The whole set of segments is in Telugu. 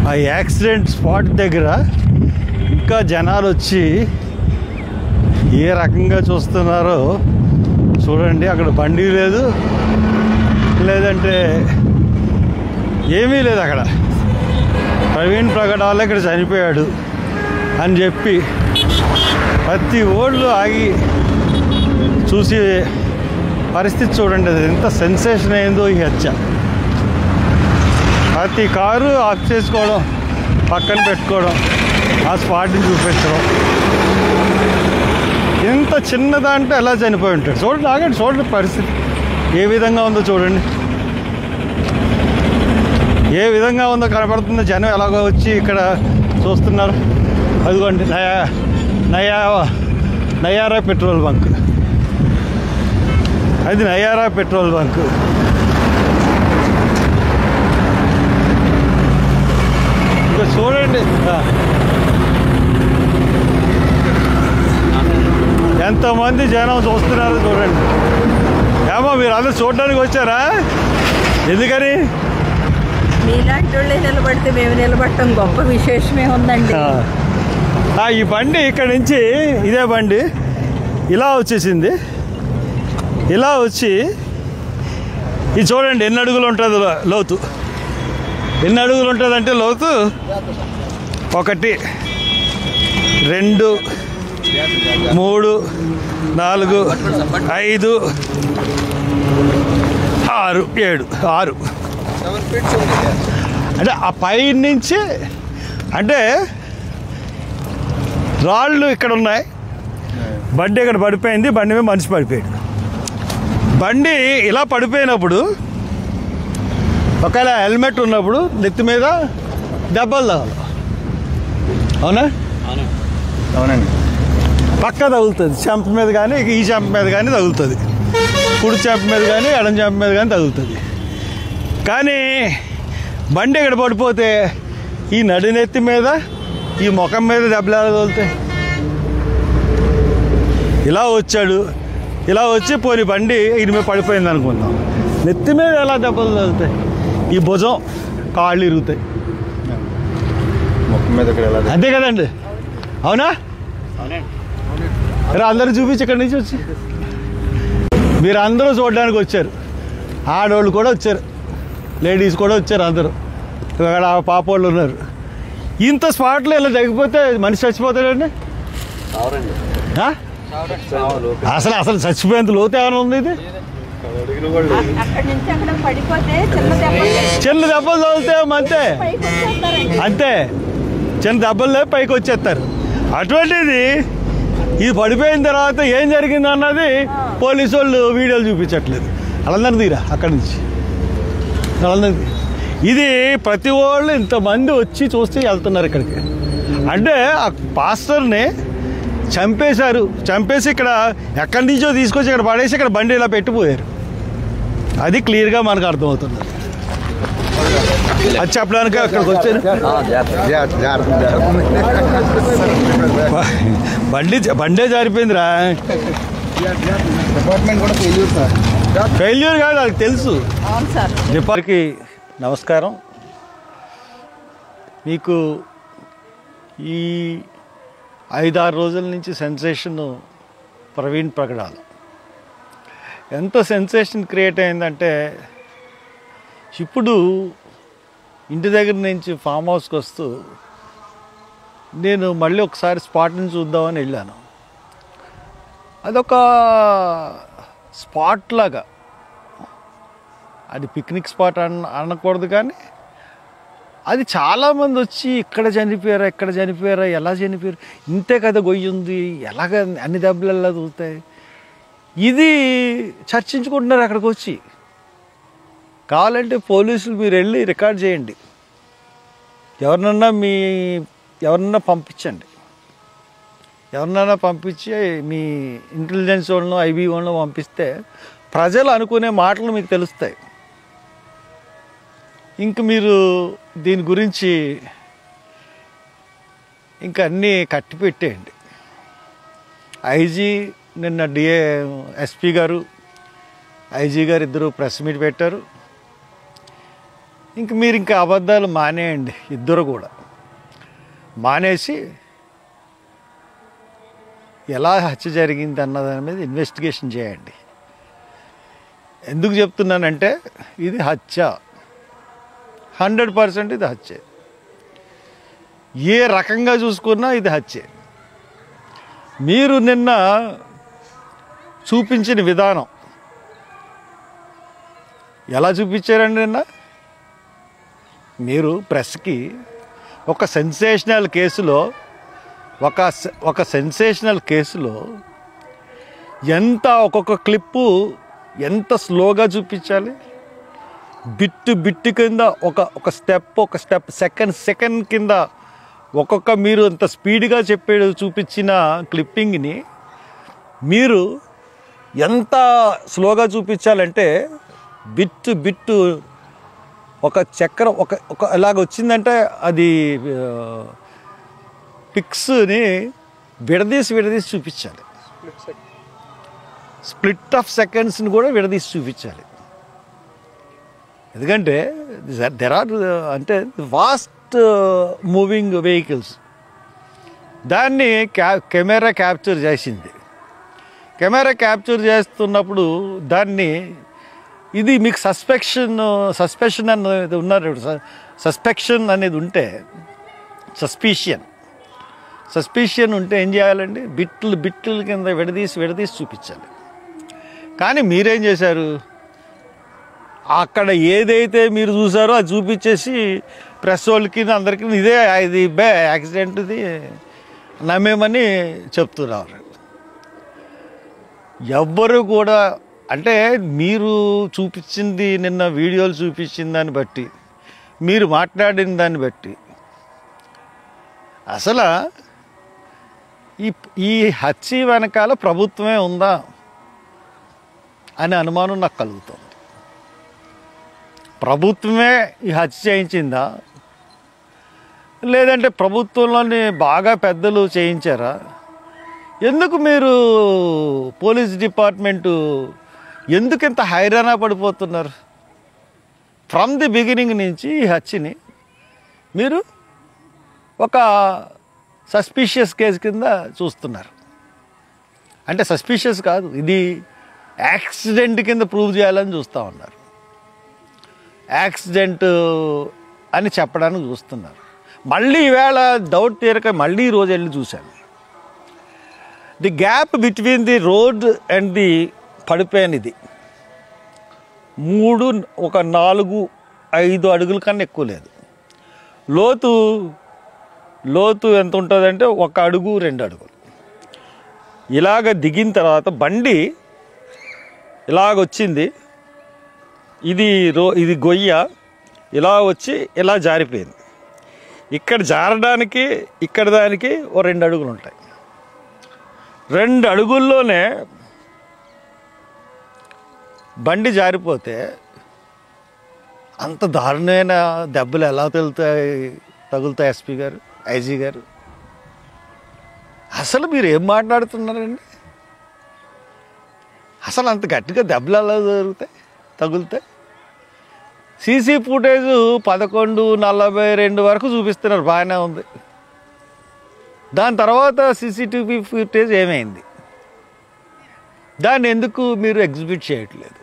ఆ యాక్సిడెంట్ స్పాట్ దగ్గర ఇంకా జనాలు వచ్చి ఏ రకంగా చూస్తున్నారో చూడండి. అక్కడ బండి లేదు, లేదంటే ఏమీ లేదు. అక్కడ ప్రవీణ్ ప్రగడాల ఇక్కడ చనిపోయాడు అని చెప్పి ప్రతి ఓళ్ళు ఆగి చూసి పరిస్థితి చూడండి. అది ఎంత సెన్సేషన్ అయిందో ఈ హత్య. ప్రతి కారు ఆఫ్ చేసుకోవడం, పక్కన పెట్టుకోవడం, ఆ స్పాట్ని చూపించడం. ఎంత చిన్నదంటే ఎలా చనిపోయి ఉంటాడు. చూడండి, ఆగండి, చూడండి పరిస్థితి ఏ విధంగా ఉందో చూడండి. ఏ విధంగా ఉందో కనపడుతుందో. జనం ఎలాగో వచ్చి ఇక్కడ చూస్తున్నారు. అదిగోండి నయారా పెట్రోల్ బంక్. అది నయారా పెట్రోల్ బంక్. ఇంకా చూడండి ఎంతమంది జనం చూస్తున్నారో చూడండి. ఏమో మీరు అందరూ చూడడానికి వచ్చారా? ఎందుకని? మీలాంటి వాళ్ళే నిలబడితే మేము నిలబడటం గొప్ప విశేషమే ఉందండి. ఈ బండి ఇక్కడ నుంచి ఇదే బండి ఇలా వచ్చేసింది. ఇలా వచ్చి ఇది చూడండి ఎన్ని అడుగులు ఉంటుంది లోతు. ఎన్ని అడుగులు ఉంటుందంటే లోతు 1 2 3 4 5 6 7 6 అంటే ఆ పై నుంచి అంటే రాళ్ళు ఇక్కడ ఉన్నాయి. బండి ఇక్కడ పడిపోయింది. బండి మీద మనిషి పడిపోయాడు. బండి ఇలా పడిపోయినప్పుడు ఒకవేళ హెల్మెట్ ఉన్నప్పుడు నెత్తి మీద దెబ్బలు తగలు. అవునా? అవునండి. పక్క తగులుతుంది. చెంప మీద కానీ ఈ చెంప మీద కానీ తగులుతుంది. కుడి చెంప మీద కానీ ఎడం చెంప మీద కానీ తగులుతుంది. కానీ బండి ఇక్కడ పడిపోతే ఈ నడినెత్తి మీద ఈ ముఖం మీద దెబ్బలు ఎలా తగులుతాయి? ఇలా వచ్చాడు. ఇలా వచ్చి పోని బండి ఇది మీద పడిపోయింది అనుకుందాం. నెత్తి మీద ఎలా దెబ్బలు తగులుతాయి? ఈ భుజం, కాళ్ళు ఇరుగుతాయి. ముఖం మీద అంతే కదండి? అవునా? అందరూ చూపించి ఇక్కడి నుంచి వచ్చి మీరు అందరూ చూడడానికి వచ్చారు. ఆడవాళ్ళు కూడా వచ్చారు, లేడీస్ కూడా వచ్చారు. అందరూ ఇక్కడ పాపోళ్ళు ఉన్నారు. ఇంత స్పాట్లో ఇలా తగ్గిపోతే మనిషి చచ్చిపోతాడండి. అసలు చచ్చిపోయేంత లోతు ఏమైనా ఉంది? ఇది చిన్న దెబ్బలు తగులుతాయి అంతే. చిన్న దెబ్బలు లేవు, పైకి వచ్చేస్తారు. అటువంటిది ఇది పడిపోయిన తర్వాత ఏం జరిగింది అన్నది పోలీసు వాళ్ళు వీడియోలు చూపించట్లేదు. వాళ్ళందరూ తీరా అక్కడి నుంచి. వాళ్ళందరికీ ఇది ప్రతి వాళ్ళు ఇంతమంది వచ్చి చూస్తే వెళ్తున్నారు ఇక్కడికి. అంటే ఆ పాస్టర్ని చంపేశారు. చంపేసి ఇక్కడ ఎక్కడి నుంచో తీసుకొచ్చి ఇక్కడ పడేసి ఇక్కడ బండి ఇలా పెట్టిపోయారు. అది క్లియర్గా మనకు అర్థమవుతుంది. అది చెప్పడానికి అక్కడికి వచ్చాను. బండే జారిపోయిందిరా. ఫెయిల్యూర్ కాదు, అది తెలుసు. డిపార్ట్కి నమస్కారం. మీకు ఈ 5-6 రోజుల నుంచి సెన్సేషన్ ప్రవీణ్ ప్రగడాల ఎంత సెన్సేషన్ క్రియేట్ అయిందంటే, ఇప్పుడు ఇంటి దగ్గర నుంచి ఫామ్ హౌస్కి వస్తూ నేను మళ్ళీ ఒకసారి స్పాట్ని చూద్దామని వెళ్ళాను. అదొక స్పాట్ లాగా, అది పిక్నిక్ స్పాట్ అనకూడదు, కానీ అది చాలామంది వచ్చి ఇక్కడ చనిపోయారా, ఎలా చనిపోయారు, ఇంతే కదా గొయ్యి ఉంది, ఎలాగ అన్ని దెబ్బలు ఎలా తగులుతాయి, ఇది చర్చించుకుంటున్నారు అక్కడికి వచ్చి. కావాలంటే పోలీసులు మీరు వెళ్ళి రికార్డ్ చేయండి, ఎవరినన్నా పంపించండి, ఎవరినైనా పంపించి మీ ఇంటెలిజెన్స్ వాళ్ళను ఐబీ వాళ్ళను పంపిస్తే ప్రజలు అనుకునే మాటలు మీకు తెలుస్తాయి. ఇంక మీరు దీని గురించి ఇంక అన్నీ కట్టి పెట్టేయండి. ఐజీ నిన్న ఎస్పీ గారు, ఐజీ గారు ఇద్దరు ప్రెస్ మీట్ పెట్టారు. ఇంక మీరు ఇంకా అబద్ధాలు మానేయండి, ఇద్దరు కూడా మానేసి ఎలా హత్య జరిగింది అన్నదాని మీద ఇన్వెస్టిగేషన్ చేయండి. ఎందుకు చెప్తున్నానంటే ఇది హత్య, 100% ఇది హత్య. ఏ రకంగా చూసుకున్నా ఇది హత్య. మీరు నిన్న చూపించిన విధానం ఎలా చూపించారండి? నిన్న మీరు ప్రెస్కి ఒక సెన్సేషనల్ కేసులో ఒక సెన్సేషనల్ కేసులో ఎంత ఒక్కొక్క క్లిప్పు ఎంత స్లోగా చూపించాలి, బిట్టు కింద ఒక స్టెప్ సెకండ్ కింద ఒక్కొక్క మీరు అంత స్పీడ్గా చూపించిన క్లిప్పింగ్ని మీరు ఎంత స్లోగా చూపించాలంటే బిట్టు ఒక చక్రం ఒక ఇలాగ వచ్చిందంటే అది పిక్స్ని విడదీసి చూపించాలి. స్ప్లిట్ ఆఫ్ సెకండ్స్ని కూడా విడదీసి చూపించాలి. ఎందుకంటే అంటే వాస్ట్ మూవింగ్ వెహికల్స్, దాన్ని కెమెరా క్యాప్చర్ చేసింది. కెమెరా క్యాప్చర్ చేస్తున్నప్పుడు దాన్ని ఇది మీకు సస్పెక్షన్ అనేది ఉన్నారు. సస్పెక్షన్ అనేది ఉంటే సస్పిషియన్ ఉంటే ఏం చేయాలండి? బిట్లు కింద విడదీసి చూపించాలి. కానీ మీరేం చేశారు? అక్కడ ఏదైతే మీరు చూసారో అది చూపించేసి ప్రెస్ వాళ్ళకి అందరికీ ఇది యాక్సిడెంట్, ఇది నమ్మేమని చెప్తున్నారు. ఎవ్వరు కూడా అంటే మీరు చూపించింది, నిన్న వీడియోలు చూపించిన దాన్ని బట్టి, మీరు మాట్లాడిన దాన్ని బట్టి అసలు ఈ హత్య వెనకాల ప్రభుత్వమే ఉందా అనే అనుమానం నాకు కలుగుతుంది. ప్రభుత్వమే ఈ హత్య చేయించిందా, లేదంటే ప్రభుత్వంలోని బాగా పెద్దలు చేయించారా? ఎందుకు మీరు పోలీస్ డిపార్ట్మెంటు ఎందుకు ఇంత హైరాణ పడిపోతున్నారు? ఫ్రమ్ ది బిగినింగ్ నుంచి ఈ హత్యని మీరు ఒక సస్పీషియస్ కేసు కింద చూస్తున్నారు. అంటే సస్పీషియస్ కాదు, ఇది యాక్సిడెంట్ కింద ప్రూవ్ చేయాలని చూస్తూ ఉన్నారు. యాక్సిడెంట్ అని చెప్పడానికి చూస్తున్నారు. మళ్ళీ ఈవేళ డౌట్ తీరక మళ్ళీ ఈ రోజు వెళ్ళి చూశాను. The gap between the road and the పడిపోయినది 4-5 అడుగుల కన్నా ఎక్కువ లేదు. లోతు ఎంత ఉంటుందంటే 1 అడుగు 2 అడుగులు. ఇలాగ దిగిన తర్వాత బండి ఇలాగొచ్చింది, ఇది గొయ్య ఇలా వచ్చి ఇలా జారిపోయింది. ఇక్కడ జారడానికి ఇక్కడ దానికి 2 అడుగులు ఉంటాయి. 2 అడుగుల్లోనే బండి జారిపోతే అంత దారుణమైన దెబ్బలు ఎలా తగులుతాయి ఎస్పీ గారు, ఐజీ గారు? అసలు మీరు ఏం మాట్లాడుతున్నారండి? అసలు అంత గట్టిగా దెబ్బలు ఎలా తగులుతాయి? సీసీ ఫుటేజ్ 11:42 వరకు చూపిస్తున్నారు, బాగానే ఉంది. దాని తర్వాత సీసీటీవీ ఫుటేజ్ ఏమైంది? దాన్ని ఎందుకు మీరు ఎగ్జిబిట్ చేయట్లేదు?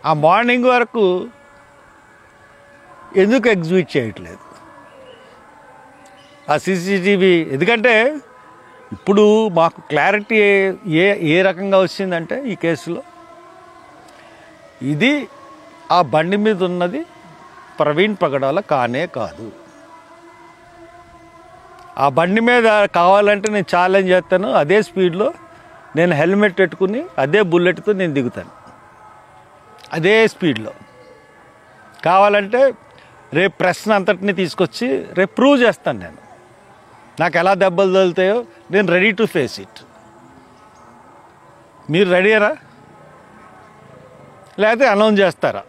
ఆ మార్నింగ్ వరకు ఎందుకు ఎగ్జిబిట్ చేయట్లేదు ఆ సీసీటీవీ? ఎందుకంటే ఇప్పుడు మాకు క్లారిటీ ఏ రకంగా వచ్చిందంటే ఈ కేసులో ఇది ఆ బండి మీద ఉన్నది ప్రవీణ్ పగడాల కానే కాదు. ఆ బండి మీద కావాలంటే నేను ఛాలెంజ్ చేస్తాను, అదే స్పీడ్లో నేను హెల్మెట్ పెట్టుకుని అదే బుల్లెట్తో నేను దిగుతాను, అదే స్పీడ్లో. కావాలంటే రేపు ప్రెస్ని అంతటిని తీసుకొచ్చి రేపు ప్రూవ్ చేస్తాను. నాకు ఎలా దెబ్బలు తగులుతాయో నేను రెడీ టు ఫేస్ ఇట్. మీరు రెడీరా లేకపోతే అనౌన్స్ చేస్తారా?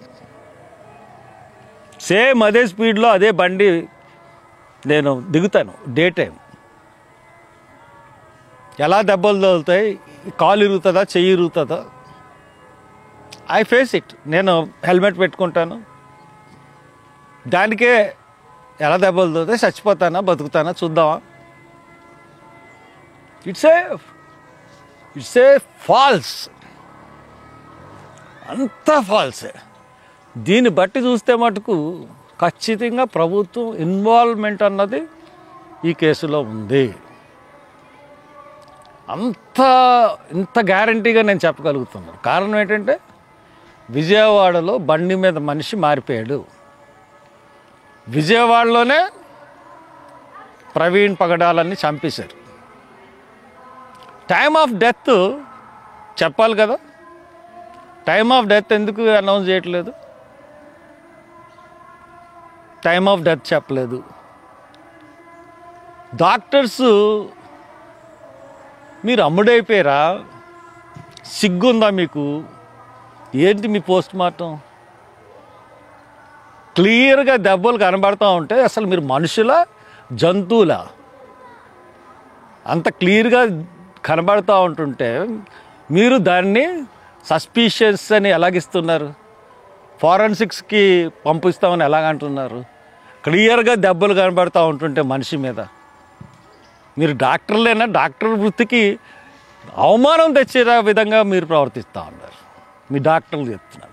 సేమ్ అదే స్పీడ్లో అదే బండి నేను దిగుతాను డే టైం. ఎలా దెబ్బలు తగులుతాయి, కాలు ఇరుగుతుందా, చెయ్యి ఇరుగుతుందా, ఐ ఫేస్ ఇట్. నేను హెల్మెట్ పెట్టుకుంటాను, దానికే ఎలా దెబ్బలుతుంది, చచ్చిపోతానా బతుకుతానా చూద్దామా? ఇట్స్ ఏ ఫాల్స్, అంతా ఫాల్సే. దీన్ని బట్టి చూస్తే మటుకు ఖచ్చితంగా ప్రభుత్వం ఇన్వాల్వ్మెంట్ అన్నది ఈ కేసులో ఉంది. ఇంత గ్యారంటీగా నేను చెప్పగలుగుతున్నాను. కారణం ఏంటంటే విజయవాడలో బండి మీద మనిషి మారిపోయాడు. విజయవాడలోనే ప్రవీణ్ పగడాలని చంపేశారు. టైమ్ ఆఫ్ డెత్ చెప్పాలి కదా, టైమ్ ఆఫ్ డెత్ ఎందుకు అనౌన్స్ చేయట్లేదు? టైమ్ ఆఫ్ డెత్ చెప్పలేదు. డాక్టర్స్ మీరు అమ్ముడైపోయారా? సిగ్గుందా మీకు? ఏంటి మీ పోస్ట్ మార్టం? క్లియర్గా దెబ్బలు కనబడతా ఉంటే అసలు మీరు మనుషులా జంతువులా? అంత క్లియర్గా కనబడతా ఉంటుంటే మీరు దాన్ని సస్పీషియస్ అని ఎలాగిస్తున్నారు? ఫారెన్సిక్స్కి పంపిస్తామని ఎలాగంటున్నారు? క్లియర్గా దెబ్బలు కనబడతా ఉంటుంటే మనిషి మీద మీరు డాక్టర్లేనా? డాక్టర్ వృత్తికి అవమానం తెచ్చే విధంగా మీరు ప్రవర్తిస్తూ ఉన్నారు. మీ డాక్టర్లు చెప్తున్నారు.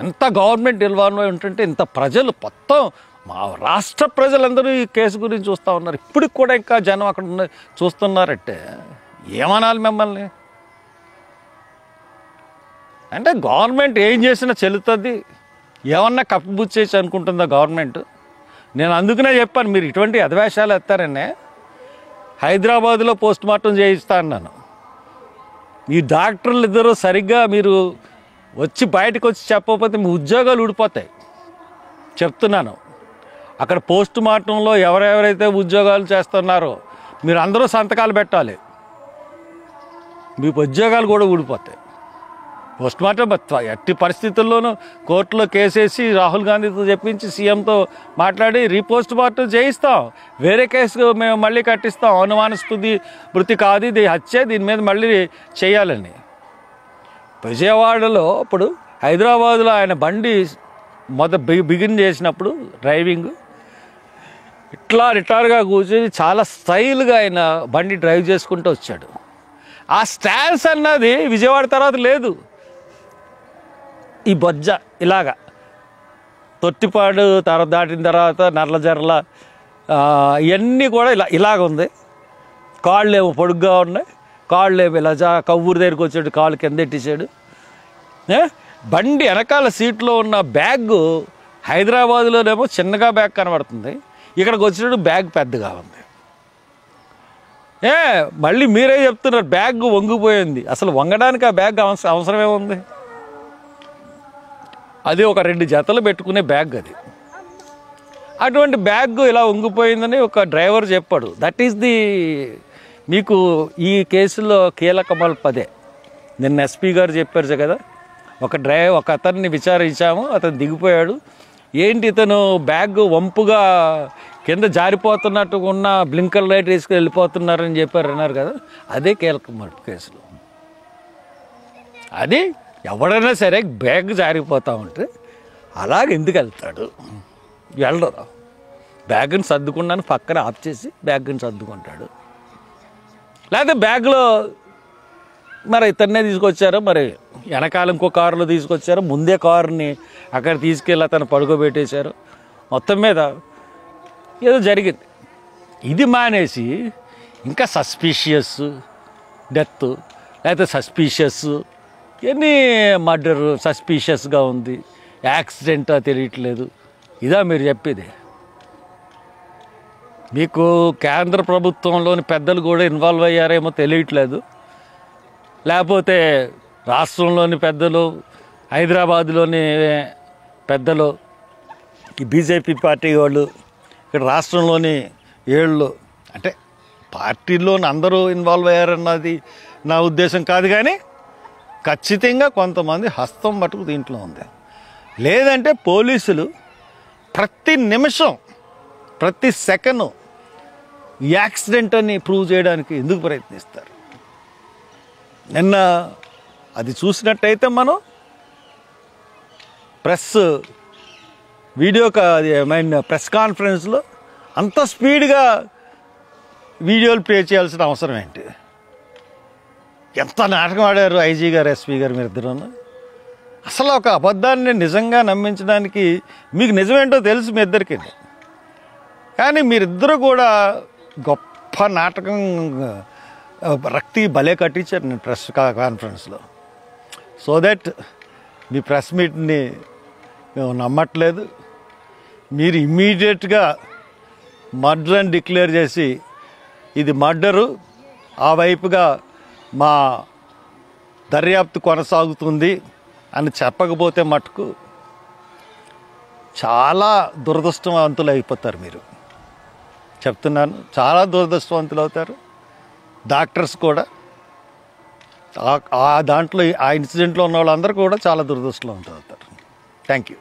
ఎంత గవర్నమెంట్ ఇన్వాల్వ్ అయి ఉంటుంటే ఇంత ప్రజలు మొత్తం మా రాష్ట్ర ప్రజలందరూ ఈ కేసు గురించి చూస్తూ ఉన్నారు. ఇప్పటికి కూడా ఇంకా జనం అక్కడ ఉన్న చూస్తున్నారంటే ఏమనాలి మిమ్మల్ని? అంటే గవర్నమెంట్ ఏం చేసినా చెల్లుతుంది, ఏమన్నా కప్పుబుచ్చేసి అనుకుంటుందా గవర్నమెంట్? నేను అందుకనే చెప్పాను, మీరు ఇటువంటి అధవేశాలు ఎత్తారనే హైదరాబాద్లో పోస్ట్ మార్టం చేయిస్తా అన్నాను. ఈ డాక్టర్లు ఇద్దరు సరిగ్గా మీరు వచ్చి బయటకు వచ్చి చెప్పకపోతే మీ ఉద్యోగాలు ఊడిపోతాయి. చెప్తున్నాను, అక్కడ పోస్ట్ మార్టంలో ఎవరెవరైతే ఉద్యోగాలు చేస్తున్నారో మీరు అందరూ సంతకాలు పెట్టాలి. మీ ఉద్యోగాలు కూడా ఊడిపోతాయి. పోస్ట్ మార్టం ఎట్టి పరిస్థితుల్లోనూ కోర్టులో కేసేసి రాహుల్ గాంధీతో చెప్పించి సీఎంతో మాట్లాడి రీపోస్ట్ మార్టం చేయిస్తాం. వేరే కేసు మేము మళ్ళీ కట్టిస్తాం. అనుమానాస్పద మృతి కాదు, ఇది హత్య, దీని మీద మళ్ళీ చేయాలని. విజయవాడలో ఇప్పుడు హైదరాబాద్లో ఆయన బండి బిగిన్ చేసినప్పుడు డ్రైవింగ్ ఇట్లా రిటార్గా కూర్చొని చాలా స్టైల్గా ఆయన బండి డ్రైవ్ చేసుకుంటూ వచ్చాడు. ఆ స్టాన్స్ అన్నది విజయవాడ తర్వాత లేదు. ఈ బొజ్జ ఇలాగా తొట్టిపాడు తర్వాత దాటిన తర్వాత నర్లజర్ల ఇవన్నీ కూడా ఇలాగ ఉంది. కాళ్ళు ఏమో పొడుగ్గా ఉన్నాయి, కాళ్ళు ఏమో ఇలా కవ్వూరు దగ్గరికి వచ్చాడు, కాళ్ళు కింద ఎట్టేసాడు. బండి వెనకాల సీట్లో ఉన్న బ్యాగ్ హైదరాబాద్లోనేమో చిన్నగా బ్యాగ్ కనబడుతుంది, ఇక్కడికి వచ్చినప్పుడు బ్యాగ్ పెద్దగా ఉంది. మళ్ళీ మీరే చెప్తున్నారు బ్యాగ్ వంగిపోయింది. అసలు వంగడానికి ఆ బ్యాగ్ అవసరమే ఉంది? అది ఒక 2 జతలు పెట్టుకునే బ్యాగ్ అది. అటువంటి బ్యాగ్ ఇలా వంగిపోయిందని ఒక డ్రైవర్ చెప్పాడు. దట్ ఈస్ ది మీకు ఈ కేసులో కీలకమల్ పదే. నిన్న ఎస్పీ గారు చెప్పారు కదా, ఒక అతన్ని విచారించాము, అతను దిగిపోయాడు. ఏంటి ఇతను బ్యాగ్ వంపుగా కింద జారిపోతున్నట్టు ఉన్న బ్లింకర్ లైట్ వేసుకుని వెళ్ళిపోతున్నారని అన్నారు కదా, అదే కీలకమల్ కేసులో. అది ఎవడైనా సరే బ్యాగ్ జారిపోతూ ఉంటే అలాగ ఎందుకు వెళ్తాడు? వెళ్ళరు. బ్యాగ్ని సర్దుకున్నాను పక్కన ఆఫ్ చేసి బ్యాగ్ని సర్దుకుంటాడు. లేకపోతే బ్యాగ్లో మరి ఇతన్నే తీసుకొచ్చారో, మరి వెనకాల ఇంకో కారులో తీసుకొచ్చారో, ముందే కారుని అక్కడ తీసుకెళ్ళి అతను పడుకోబెట్టేశారు. మొత్తం మీద ఏదో జరిగింది. ఇది మానేసి ఇంకా సస్పీషియస్ డెత్, లేకపోతే సస్పీషియస్ ఎన్ని మర్డర్ సస్పీషియస్గా ఉంది, యాక్సిడెంటా తెలియట్లేదు. ఇదా మీరు చెప్పేది? మీకు కేంద్ర ప్రభుత్వంలోని పెద్దలు కూడా ఇన్వాల్వ్ అయ్యారేమో తెలియట్లేదు, లేకపోతే రాష్ట్రంలోని పెద్దలు, హైదరాబాద్లోని పెద్దలు, ఈ బీజేపీ పార్టీ వాళ్ళు, ఇక్కడ రాష్ట్రంలోని ఏళ్ళు, అంటే పార్టీలోని అందరూ ఇన్వాల్వ్ అయ్యారన్నది నా ఉద్దేశం కాదు. కానీ ఖచ్చితంగా కొంతమంది హస్తం మటుకు దీంట్లో ఉంది. లేదంటే పోలీసులు ప్రతి నిమిషం ప్రతి సెకండ్ యాక్సిడెంట్ అని ప్రూవ్ చేయడానికి ఎందుకు ప్రయత్నిస్తారు? నిన్న అది చూసినట్టయితే మనం ప్రెస్ ప్రెస్ కాన్ఫరెన్స్లో అంత స్పీడ్గా వీడియోలు ప్లే చేయాల్సిన అవసరం ఏంటి? ఎంత నాటకం ఆడారు ఐజీ గారు, ఎస్పీ గారు, మీరిద్దరూ. అసలు ఒక అబద్ధాన్ని నిజంగా నమ్మించడానికి మీకు నిజమేంటో తెలుసు మీ ఇద్దరికి, కానీ మీరిద్దరూ కూడా గొప్ప నాటకం రక్తి భలే కట్టించారు నేను ప్రెస్ కాన్ఫరెన్స్లో. సో దట్ మీ ప్రెస్ మీట్ని మేము నమ్మట్లేదు. మీరు ఇమ్మీడియట్గా మర్డర్ అని డిక్లేర్ చేసి ఇది మర్డరు, ఆ వైపుగా మా దర్యాప్తు కొనసాగుతుంది అని చెప్పకపోతే మటుకు చాలా దురదృష్టవంతులు అయిపోతారు. మీరు చెప్తున్నాను, చాలా దురదృష్టవంతులు అవుతారు. డాక్టర్స్ కూడా దాంట్లో ఆ ఇన్సిడెంట్లో ఉన్న వాళ్ళందరూ కూడా చాలా దురదృష్టవంతులు అవుతారు. Thank you.